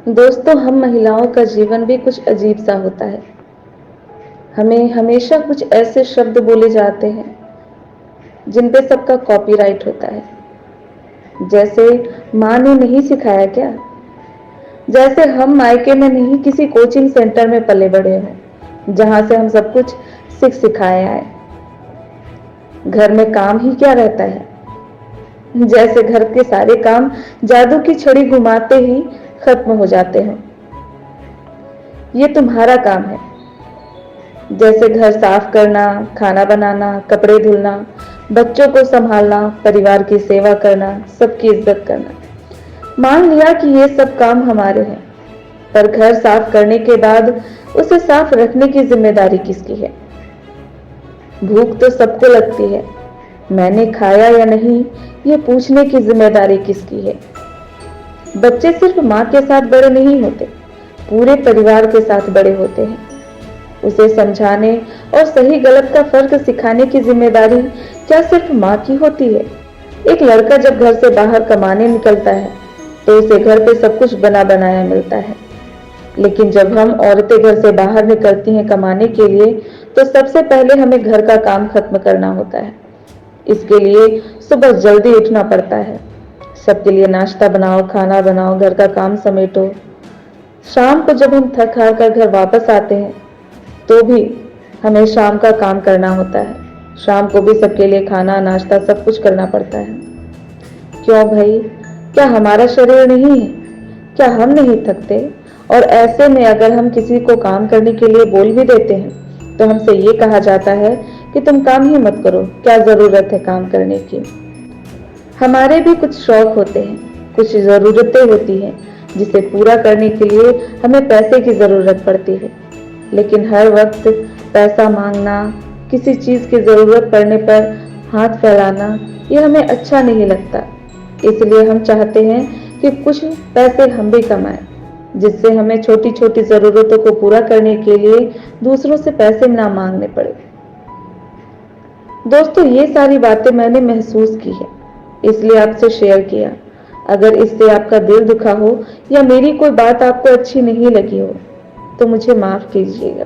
दोस्तों, हम महिलाओं का जीवन भी कुछ अजीब सा होता है। हमें हमेशा कुछ ऐसे शब्द बोले जाते हैं जिन पे सबका कॉपीराइट होता है। जैसे माँ ने नहीं सिखाया क्या? जैसे हम मायके में नहीं किसी कोचिंग सेंटर में पले बड़े हों जहां से हम सब कुछ सिखाए आए। घर में काम ही क्या रहता है, जैसे घर के सारे काम जादू की छड़ी घुमाते ही खत्म हो जाते हैं। ये तुम्हारा काम है, जैसे घर साफ करना, खाना बनाना, कपड़े धुलना, बच्चों को संभालना, परिवार की सेवा करना, सबकी इज्जत करना। मान लिया कि ये सब काम हमारे हैं, पर घर साफ करने के बाद उसे साफ रखने की जिम्मेदारी किसकी है? भूख तो सबको लगती है, मैंने खाया या नहीं ये पूछने की जिम्मेदारी किसकी है? बच्चे सिर्फ माँ के साथ बड़े नहीं होते, पूरे परिवार के साथ बड़े होते हैं। उसे समझाने और सही गलत का फर्क सिखाने की जिम्मेदारी क्या सिर्फ माँ की होती है? एक लड़का जब घर से बाहर कमाने निकलता है तो उसे घर पे सब कुछ बना बनाया मिलता है, लेकिन जब हम औरतें घर से बाहर निकलती हैं कमाने के लिए तो सबसे पहले हमें घर का काम खत्म करना होता है। इसके लिए सुबह जल्दी उठना पड़ता है, सबके लिए नाश्ता बनाओ, खाना बनाओ, घर का काम समेटो। शाम को जब हम थक हार कर घर वापस आते हैं तो भी हमें शाम का काम करना होता है। शाम को भी सबके लिए खाना, नाश्ता सब कुछ करना पड़ता है। क्यों भाई, क्या हमारा शरीर नहीं है? क्या हम नहीं थकते? और ऐसे में अगर हम किसी को काम करने के लिए बोल भी देते हैं तो हमसे ये कहा जाता है कि तुम काम ही मत करो, क्या जरूरत है काम करने की? हमारे भी कुछ शौक होते हैं, कुछ जरूरतें होती हैं जिसे पूरा करने के लिए हमें पैसे की जरूरत पड़ती है। लेकिन हर वक्त पैसा मांगना, किसी चीज की जरूरत पड़ने पर हाथ फैलाना, ये हमें अच्छा नहीं लगता। इसलिए हम चाहते हैं कि कुछ पैसे हम भी कमाएं, जिससे हमें छोटी छोटी जरूरतों को पूरा करने के लिए दूसरों से पैसे ना मांगने पड़े। दोस्तों, ये सारी बातें मैंने महसूस की है, इसलिए आपसे शेयर किया। अगर इससे आपका दिल दुखा हो या मेरी कोई बात आपको अच्छी नहीं लगी हो तो मुझे माफ कीजिएगा।